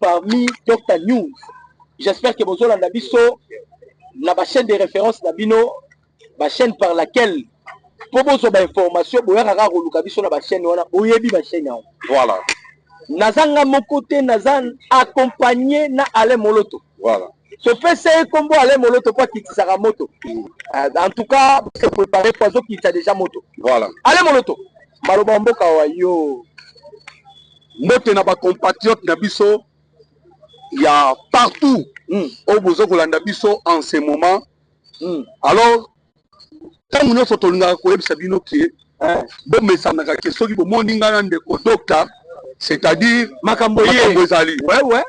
parmi Dr News. J'espère que vous avez la chaîne de référence d'Abino, la chaîne par laquelle pour vos informations, vous avez la chaîne, Voilà. Nazanga mokote nazan accompagné na Ale Moloto. Voilà. Ce fait c'est comme Ale Moloto pour quitter sa moto. En tout cas, c'est préparé pour ceux qui ont déjà moto. Voilà. Ale Moloto. Maloba mboka wa yo. Moto na ba compatriotes na biso, il y a partout au bozo kolanda biso en ce moment. Alors, quand nous sommes tolinga ko ebisa bino ki bon message na ke soki bo moninga na ndeko docteur, c'est-à-dire makambo ezali. Ouais.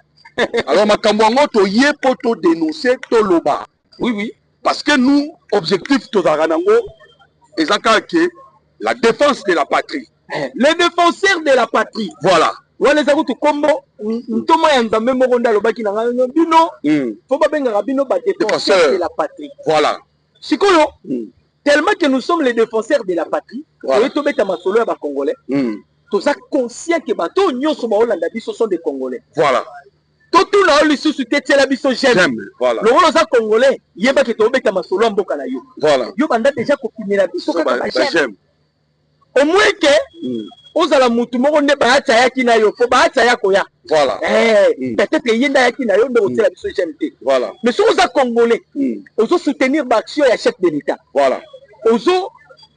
Alors makambo ngo to ye poto dénoncer to loba. Oui. Parce que nous objectif to zaranango ezaka que la défense de la patrie. Les défenseurs de la patrie. Voilà. Wale za kutu kombo ntoma ya nzambe moko nda lobaki na ngano bino fo ba benga bino ba défenseurs de la patrie. Voilà. Sikoyo tellement que nous sommes les défenseurs de la patrie, et to beta masolo ya ba congolais. Tout ça conscient que bato nyonso ba Hollanda biso sont des congolais. Voilà. Tout na oli susu tete la biso j'aime. Voilà. Le rôle za congolais, yeba ke to beta masolo mboka na yo. Voilà. Yo banda déjà ko finira biso ka ba j'aime. Au moins que ozala mutu moko nde baata yaki na yo, fo baata yako ya. Voilà. Peut-être yenda yaki na yo nde otela biso j'aime te. Voilà. Mais si oza congolais, ozo soutenir l'action ya chef de l'État. Voilà. Ozo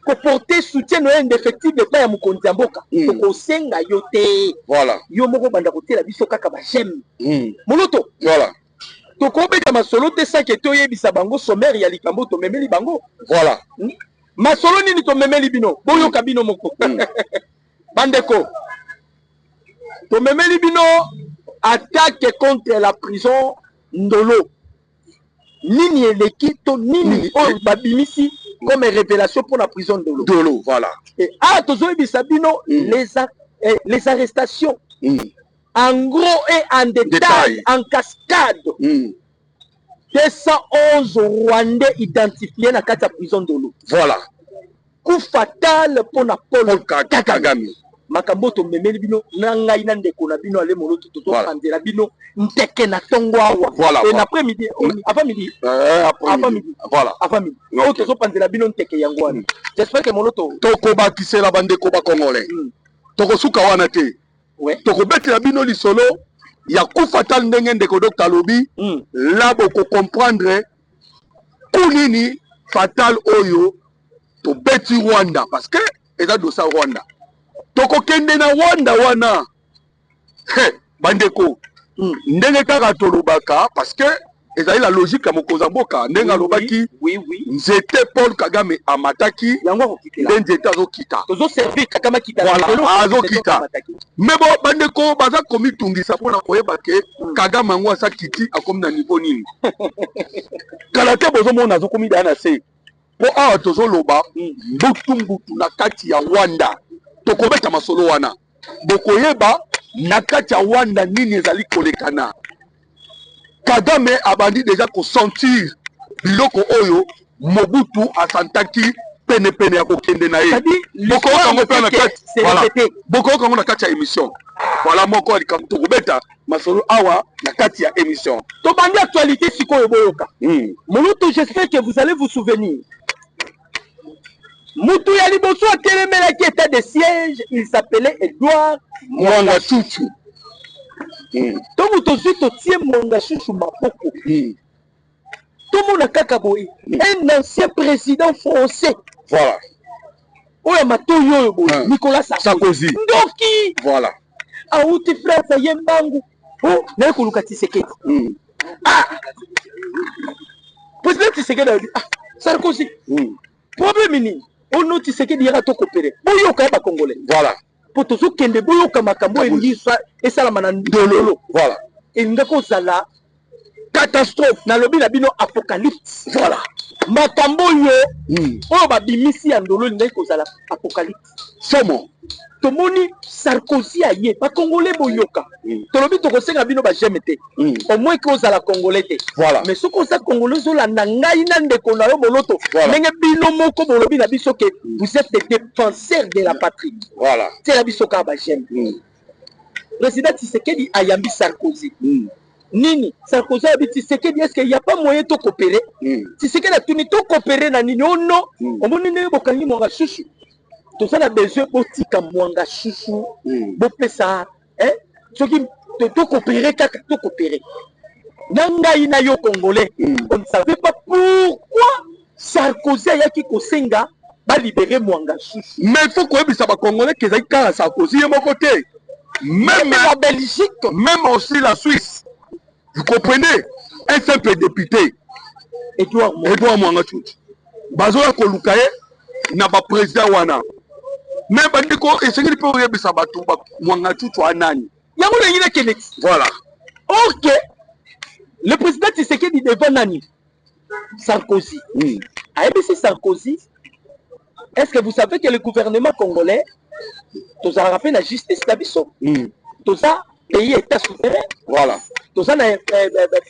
ko porter soutien no indéfectible pa ya mukonzi ya mboka. To ko senga yo te. Voilà. Yo moko banda kotela biso kaka ba j'aime. Moloto. Voilà. To ko beta masolo te sa ke to yebisa bango sommaire ya likambo to memeli bango. Voilà. Masolo nini to memeli bino? Boyo kabino moko. Bandeko. To memeli bino attaque contre la prison Ndolo. Nini eleki to nini o babimisi comme révélation pour la prison Ndolo. Voilà. Et tozo yebisa bino les arrestations. En gros et en détail, en cascade. 211 Rwandais identifiés dans la prison Ndolo. Voilà. Coup fatal pour Paul Kagame. Makambo to memeli bino na ngai na ndeko na bino ale Moloto to pandela bino nteke na tongo awa. Voilà. Et l'après-midi, avant midi. Avant midi. Voilà. Avant midi. O to pandela bino nteke yango ani. J'espère que Moloto toko bakisela bandeko ba congolais. Toko suka wana te. Ouais. Toko betela bino lisolo ya coup fatal ndenge ndeko Dr Lobi. Là boko comprendre kunini fatal oyo to beti Rwanda parce que eza dosa Rwanda. Toko kende na Rwanda wana. Bandeko. Ndenge kaka tolobaka parce que ezali la logique ya mokonzi mboka ndenge alobaki nzete Paul Kagame amataki yango kokitela nzete azokita tozo servir Kagame kita voilà azokita mais bon bandeko baza komi tungisa pona koyeba ke Kagame ngo asa kiti akomi na niveau nini kala te bozo mona azokomi dana se po awa tozo loba mbutu na kati ya Rwanda tokobeta masolo wana bokoyeba na kati ya Rwanda nini ezali kolekana. Kagame abandi déjà ko sentir biloko oyo Mobutu asantaki pene ya kokende na ye. Boko kango pe na kati. Voilà. Boko kango na kati ya émission. Voilà moko alikam to kobeta masolo awa na kati ya émission. To bandi actualité sikoyo boyoka. Moloto, j'espère que vous allez vous souvenir. Mutu ya liboso atelemela ki état de siège, il s'appelait Edouard Mwanga Chuchu. Tomo tozu totie Mwanga Chuchu mapoko. Tomo na kaka boy, un ancien président français. Voilà. Oya matoyo boy, Nicolas Sarkozy. Ndoki. Voilà. Auti France yembangu. Oh, na kuluka Tshisekedi. Président Tshisekedi Sarkozy. Problème ni ono Tshisekedi yaka to coopérer. Boyoka ba congolais. Voilà. Po tozo kende boyoka makambo endisa esala mana ndololo. Voilà. Et ndako zala catastrophe na lobi na bino apocalypse. Voilà. Makambo yo oyo babimisi ya ndololo ndako zala apocalypse. Somo tomoni Sarkozy aye ba congolais boyoka. Tolobi tokosenga bino ba GMT. Au moins que ozala congolais te. Voilà. Mais soko za congolais zolanda ngai na ndeko na yo Moloto. Ndenge bino moko bolobi na biso que vous êtes des défenseurs de la patrie. Voilà. C'est la biso ka ba GMT. président Tshisekedi ayambi Sarkozy. Nini Sarkozy a dit Tshisekedi, est-ce qu'il n'y a pas moyen de coopérer? Tshisekedi a tout ni to coopérer na nini oh non on moni ne bokangi mwanga chouchou to ça na besoin botika mwanga chouchou bopesa soki to coopérer kaka to coopérer nanga ina yo congolais on ne savait pas pourquoi Sarkozy a yaki kosenga ba libérer mwanga chouchou mais il faut que ça va congolais que ça Sarkozy est mon côté même la Belgique même aussi la Suisse. Vous comprenez? Un simple député, Edouard Mwanga Chouchou. Bazola Kolukaye, n'a pas président Wana. Mais Bandiko, et ce qui peut y Sabatou, Mwanga Chouchou Anani. Voilà. Ok. Le président Tshisekedi devant Nani Sarkozy. ABC Sarkozy, est-ce que vous savez que le gouvernement congolais, tout ça rappelle la justice d'Abisso, tout ça, pays état souverain. Voilà. Tout ça,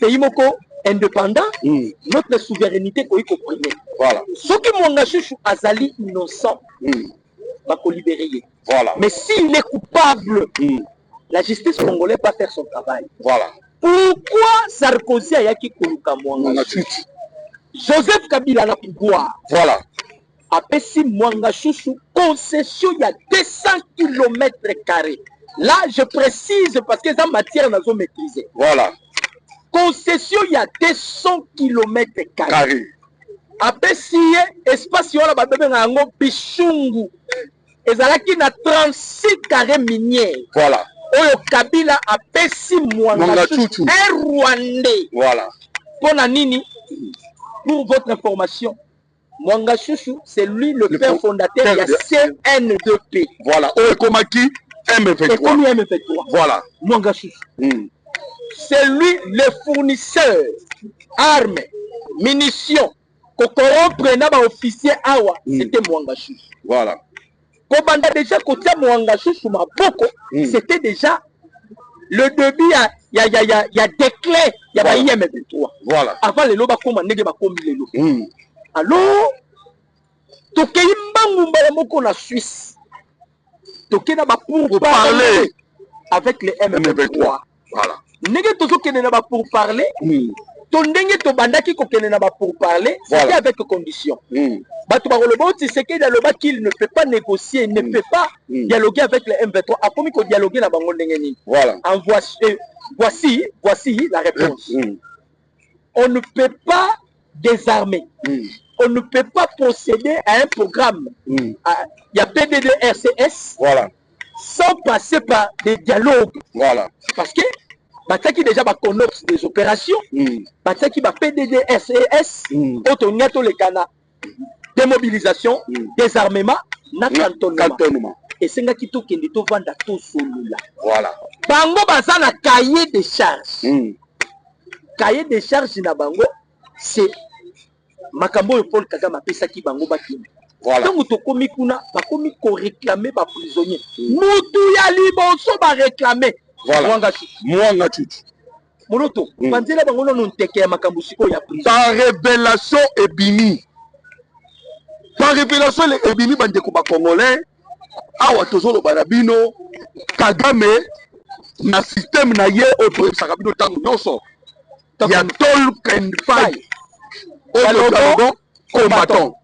pays moko indépendant, notre souveraineté pour y comprendre. Voilà. Ce qui Mwanga Chouchou Azali innocent, va libérer. Voilà. Mais s'il est coupable, la justice congolaise va faire son travail. Voilà. Pourquoi Sarkozy a yaki koluka Mwanga Chouchou? Joseph Kabila na pouvoir. Voilà. Après si Mwanga Chouchou concession il y a 200 km². Là, je précise parce que ça matière n'a pas maîtrisé. Voilà. Concession, il y a 200 km². Après, si espace, il y a un bichungu. Et ça qui na 36 carrés miniers. Voilà. Oyo Kabila a pessi Mwanga Chouchou. Un Rwandais. Voilà. Pour la Nini, pour votre information, Mwanga Chouchou, c'est lui le père fondateur de CN2P. Voilà. Oyo Komaki. M23. Voilà. Mwanga Chouchou. C'est lui le fournisseur armes, munitions, corrompre na ba officier awa, c'était Mwanga Chouchou. Voilà. Kobanda déjà côté Mwanga Chouchou maboko, c'était déjà le début il y a déclin, il y a M23. Voilà. Avant les loba comme ndenge ba komi lelo. Alors to keimbangu mbala moko na Suisse. Pour parler avec les M23. Voilà. Nenge tozo kene na ba pour parler. To ndenge to bandaki ko kene na ba pour parler, c'est avec condition. Bato ba rolobo Tshisekedi aloba qu'il ne peut pas négocier, ne peut pas dialoguer avec les M23. A komi ko dialoguer na bango ndenge nini. Voilà. Voici la réponse. On ne peut pas désarmer. On ne peut pas procéder à un programme. Il y a PDD RCS. Voilà. Sans passer par des dialogues. Voilà. Parce que Bataki déjà va connaître des opérations. Bataki va PDD RCS. Autoniato le Ghana. Démobilisation, désarmement, cantonnement. Et c'est là qui tout qui est vendre tout celui-là. Voilà. Bango bazana cahier de charges. Cahier de charges na bango, c'est Makambo Paul Kagame apesa ki bango bakini. Voilà. Donc tokomi kuna bakomi ko réclamer ba prisonnier. Mutu ya liboso ba réclamer. Voilà. Mwanga Chouchou. Monoto, banzela bango no nteke ya makambo siko ya prison. Par révélation ebimi. Par révélation ebimi bandeko ba congolais. Awa tozolo barabino Kagame na système na ye auto sakabino tango nyonso. Ya tol and fight. Combattant.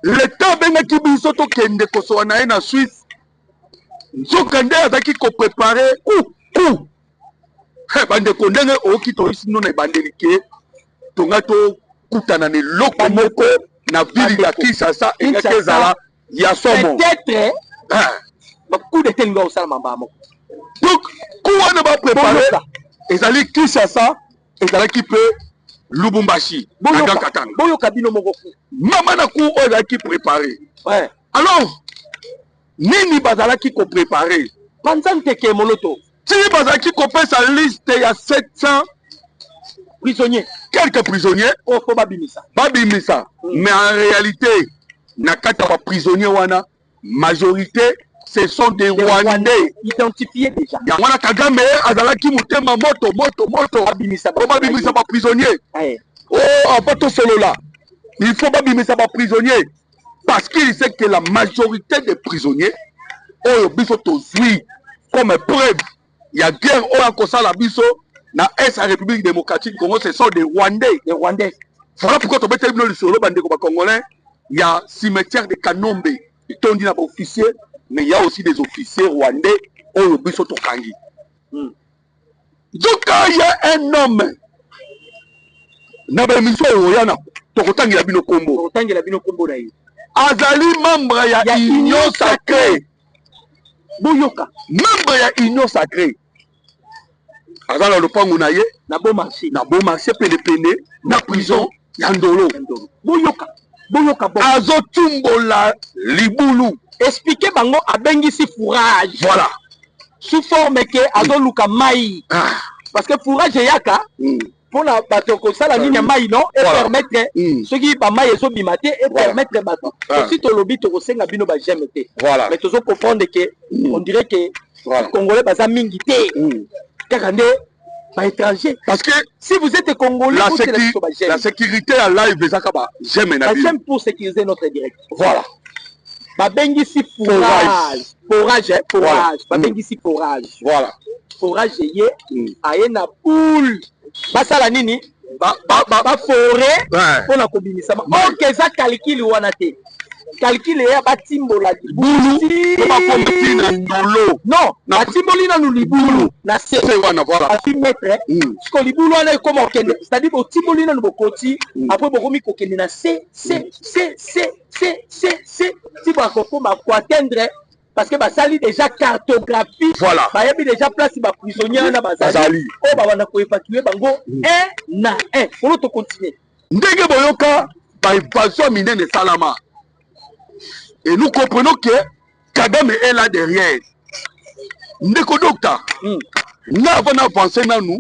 L'État bengaki biso to kende kosoa na ye na Suisse. Nzokande azaki ko préparer coup. Bande kondenge oki to isino na bandeli ke tonga to kutana ne loko moko na ville ya Kinshasa engake zala ya somo. Peut-être coup de tenga au salama mbamo. Donc quoi ne va préparer ezali Kinshasa ezalaki pe Lubumbashi, Boyo Kabino Mogoku. Maman na kou oza qui préparé. Ouais. Alors, nini bazala qui ko préparé. Panzante ke monoto. Si bazala qui ko fait sa liste il y a 700 prisonniers. Quelques prisonniers. Oh, faut babimisa. Babimisa. Mais en réalité, na kata ba prisonniers wana majorité ce sont des Rwandais identifiés déjà. Ya wana Kagame azalaki mutema moto. Babimisa ba prisonniers. Oh, abato solo là. Il faut babimisa ba prisonniers parce qu'il sait que la majorité des prisonniers oh biso tozui comme preuve il y a guerre au akosala biso na est la République démocratique du Congo, ce sont des Rwandais. Les Rwandais. Voilà pourquoi tu as le solo bandeko ba Congolais, il y a cimetière de Kanombe, ils t'ont dit là officier, mais il y a aussi des officiers rwandais au biso tokangi. Donc quand il y a un homme na ba mission oyana tokotangela bino kombo. Tokotangela bino kombo na ye. Azali membre ya Union Sacrée. Boyoka. Membre ya Union Sacrée. Azala lopango na ye na bon marché pene na prison ya Ndolo. Boyoka bon. Azotumbola libulu. Expliquez bango abengisi fourrage. Voilà. Sous forme que azoluka mai. Parce que fourrage yaka pour la bateau comme ça la ligne mai non et permettre ceux qui ba mai ezo bimate et permettre bateau. Aussi to lobby to senga bino ba jamais té. Voilà. Mais toujours comprendre que on dirait que les Congolais baza mingi té. Kakande ba étranger. Parce que si vous êtes Congolais la sécurité à live ezaka ba jamais na. J'aime pour sécuriser notre direct. Voilà. Babengisi forage. Babengisi forage. Voilà. Forage ye aye na poule. Basala nini? Ba forêt pour la combinaison. Ok, ça calcule wana te. Calcule ya batimbola libulu. Ba komiti na Ndolo. Non, batimboli na libulu. Na se wana voilà. A fi mettre. Parce que libulu wana comme okende. C'est-à-dire botimboli na bokoti après bokomi kokende na C. Si vous avez atteindre, parce que basali déjà cartographie, voilà. Bah, y a déjà place ba prisonniers na basali. Oh bah on a évacuer bango un à un. Pour l'autre continuer. Ndenge boyoka ba évasion minene salama. Et nous comprenons que Kagame est là derrière. Ndeko docteur. Na avant d'avancer na nous,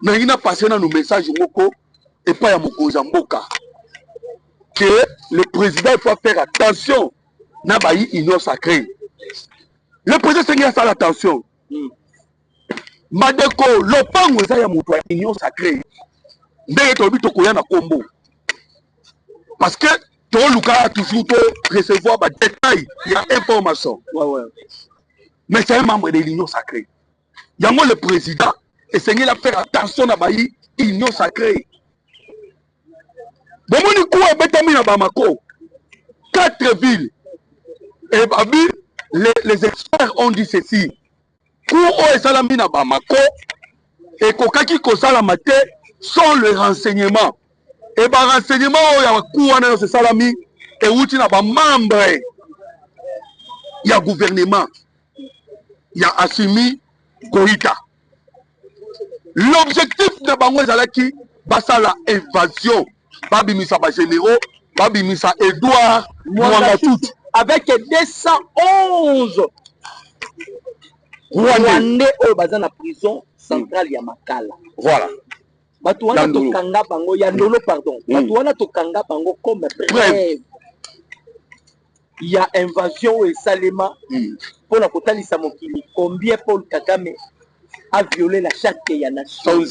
na ina passer na nous message moko et pas ya mokoza mboka. Que le président doit faire attention na bayi Union Sacrée. Le président Sengia fait attention. Madeko lopango eza ya moto ya Union Sacrée. Ndenge tobi tokoya na kombo. Parce que to luka toujours to recevoir ba détails, il y a information. Ouais. Mais c'est un membre de l'Union Sacrée. Yango le président et Sengia faire attention na bayi Union Sacrée. Bomoni kuwa betami na Bamako 4 villes et babi les experts ont dit ceci pour esalami na Bamako et kokaki kosalama te sans le renseignement et ba renseignement ya kuwa na se salami et uti na ba membre ya gouvernement ya Assimi Goïta. L'objectif de bango ezalaki basala évasion. Babimisa ba généraux, Babimisa Edouard Mwangatout avec 211 Rwandais au bazin la prison centrale ya Makala. Voilà. Batouana tokanga bango ya Ndolo pardon. Batouana tokanga bango comme preuve. Il y a invasion et salema pour la kotalisa mokili. Combien Paul Kagame a violé la charte ya nation.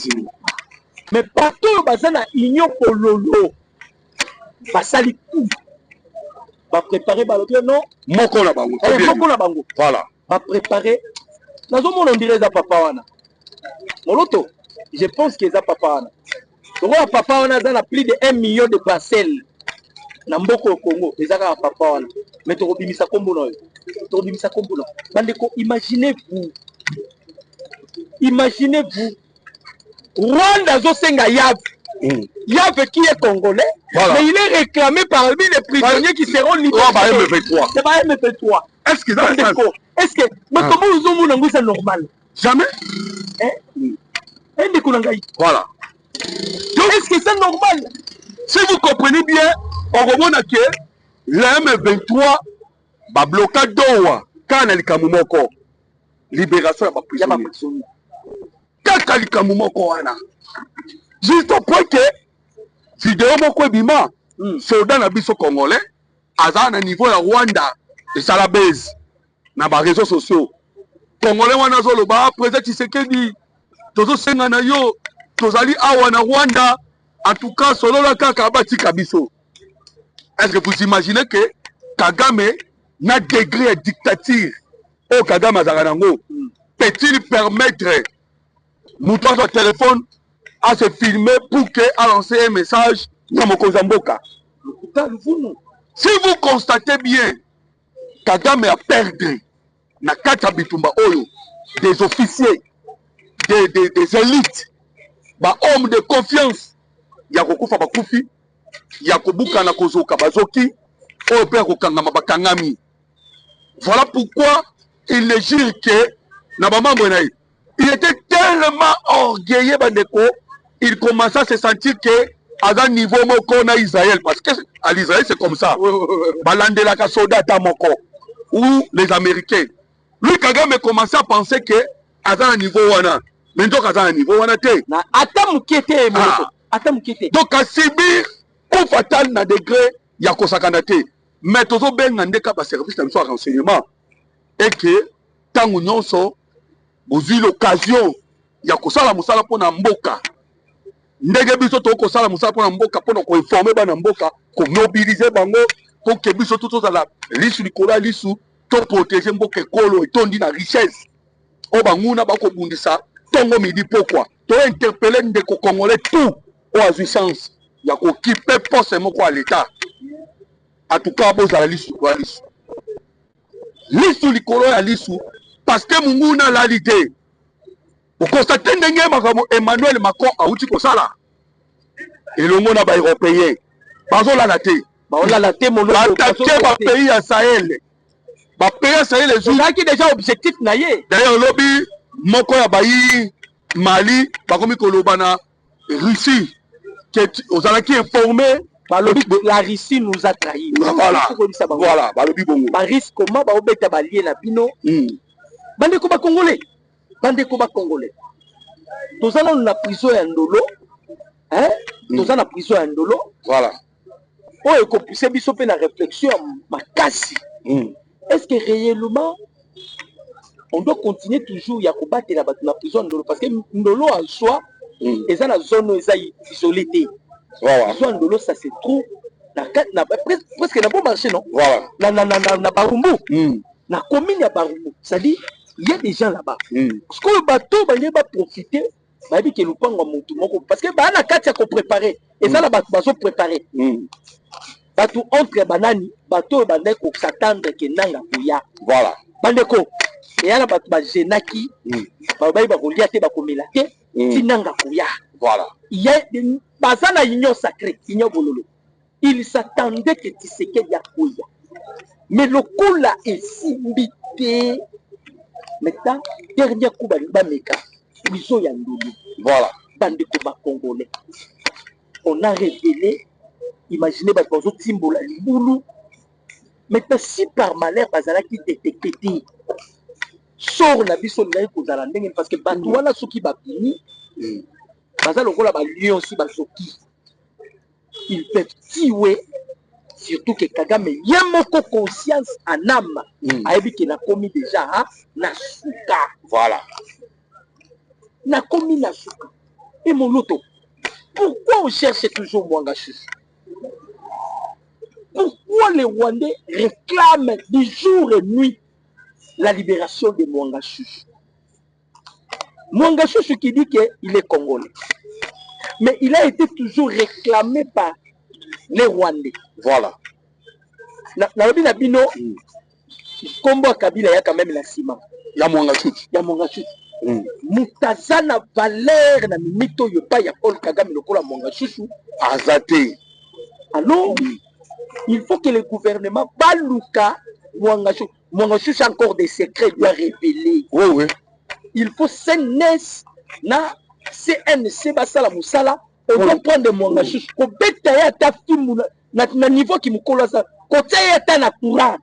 Mais partout bazana union pololo basali tout ba préparer ba l'autre non moko na bango voilà ba préparer nazo mon on dirait za papa wana moloto je pense que za papa wana donc papa wana za plus de 1 million de parcelles na mboko au Congo ezaka papa wana mais to bimisa kombo na bandeko imaginez-vous Rwanda Zosenga Yav. Yav qui est congolais, voilà. Mais il est réclamé parmi les prisonniers qui seront libérés. C'est pas MP3. Est-ce que ça est-ce que mais comment vous c'est normal? Jamais. Voilà. Donc est-ce que c'est normal? Si vous comprenez bien, on remonte que la M23 va bloquer Doha quand elle est libération de prisonniers. Kaka likamu wana juste au point que vidéo moko bima soldat na biso congolais aza na niveau ya Rwanda et ça la base na ba réseaux sociaux congolais wana zoloba président Tshisekedi tozo senga na yo tozali awa na Rwanda en tout cas solola kaka batika biso. Est-ce que vous imaginez que Kagame na degré de dictature au Kagame azaka nango peut-il permettre Mouton son téléphone à se filmer pour que à lancer un message dans Mokozamboka? Si vous constatez bien, Kagame a perdu na kata bitumba oyo des officiers, des élites, ba hommes de confiance, ya kokufa bakufi, ya kobuka na kozoka bazoki, oyo pe kokangama bakangami. Voilà pourquoi il ne jure que na bamambo na il était tellement orgueilleux bandeko, il commençait à se sentir que à un niveau moko na Israël, parce que à l'Israël c'est comme ça. Balandela ka soldat moko ou les Américains. Lui Kagame commençait à penser que à un niveau wana, mais donc à un niveau wana te. Na atamukete moko, atamukete. Donc à subir coup fatal na degré ya kosakana te. Mais tozo benga ndeka ba service de renseignement et que tangu nyonso vous avez l'occasion ya kosala musala pona mboka. Ndege biso to kosala musala pona mboka pona ko informer bana mboka, ko mobiliser bango pour que biso tout la lisu likola lisu to protéger mboka ekolo etondi na richesse. O banguna bako bundisa tongo midi pourquoi? To interpeller ndeko congolais tout o azui chance ya ko kipe poste moko à l'état. En tout cas boza la lisu ko lisu. Lisu likolo ya lisu parce que munguna la l'idée. Vous constatez que Emmanuel Macron a outil comme ça là. Et le monde a européen. Bazo la laté. La laté mon attaquer ma pays à Sahel. Ma pays à Sahel les jours. Qui déjà objectif naïe. D'ailleurs lobby moko ya bayi Mali, bakomi kolobana Russie qui aux alaki informé. La Russie nous a trahis. Voilà. Voilà, balobi bongo. Ba risque comment ba obeta ba lié na bino. Bande ko ba congolais. Bande ko ba congolais. Tozana na prison ya Ndolo. Hein? Tozana na prison ya Ndolo. Voilà. Oh ko pousser biso pe na réflexion makasi. Est-ce que réellement on doit continuer toujours ya ko battre la prison ya Ndolo parce que Ndolo en soi eza na zone eza isolée. Voilà. Prison Ndolo ça se trouve presque na bon marché non? Voilà. Na Barumbu. Na commune ya Barumbu. C'est-à-dire il y a des gens là-bas. Parce que le bateau va profiter que nous prenons parce que la carte est préparée et ça la bateau préparé. Bateau entre banani bateau bandeko s'attendre que nanga kuya. Voilà. Bandeko et ya la bateau ba genaki ba ba kolia te ba komela te tinanga kuya. Voilà. Il y a des bazana union sacrée, union bololo. Il s'attendait que Tshisekedi ya kuya. Mais le coup là est simbité. Maintenant, dernier coup de Meka, prison Yandouli. Voilà. Bande de combat congolais. On a révélé, imaginez, Bazo Timbola, Liboulou. Maintenant, si par malheur, Bazala qui détecté, sort la biso de la parce que Bandouala Soki Babini, Bazala Lokola Lion si Bazoki. Ils peuvent tuer. Surtout que Kagame y a mon conscience en âme a qu'il a commis déjà na suka. Voilà. N'a commis na suka. Et mon loto. Pourquoi on cherche toujours Mwanga Chouchou? Pourquoi les Rwandais réclament du jour et nuit la libération de Mwanga Chouchou? Mwanga Chouchou qui dit qu'il est congolais. Mais il a été toujours réclamé par les Rwandais. Voilà. Na bino kombo Kabila ya quand même la ciment. Ya Mwanga Chouchou. Ya Mwanga Chouchou. Mutazana valeur na mito yopa ya Paul Kagame lokola Mwanga Chouchou azate. Alors il faut que le gouvernement baluka Mwanga Chouchou. Mwanga Chouchou encore des secrets doit révéler. Oui oui. Il faut CNES na CNC basala musala. On doit prendre Mwanga Chouchou. Ko beta ya ta fimu na niveau qui mukola ça. Côté ya na courant.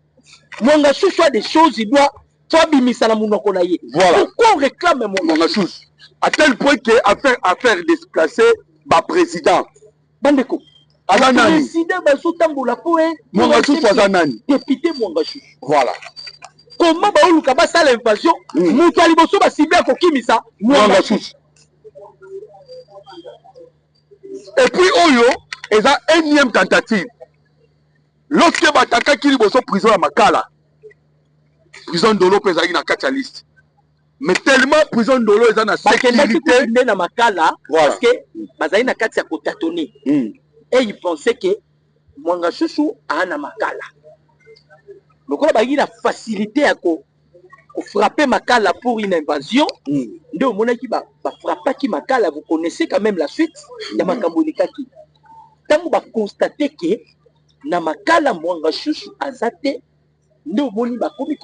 Mwanga Chouchou a des choses il doit voilà. Pourquoi on réclame Mwanga Chouchou? À tel point que affaire déplacer le président. Bandeko. Le président Bazotamboula pour Mwanga Chouchou Azanani. Député Mwanga Chouchou. Voilà. Comment Baoluka basa l'invasion? Moutali Bosso ba sibia ko kimisa Mwanga Chouchou. Et puis Oyo, il y a une énième tentative. Lorsque Bataka Kili Bosso prison à Makala. Prison de l'Opézaï na 4 liste. mais tellement prison ndolo eza na sécurité na makala parce que bazali na kati ya kotatone et il pensait que Mwanga Chouchou a na makala donc on a la facilité à frapper makala pour une invasion nde omona ki ba frapper ki makala. Vous connaissez quand même la suite ya makambo likaki tango ba constater que na makala Mwanga Chouchou azate nde omoni ba komi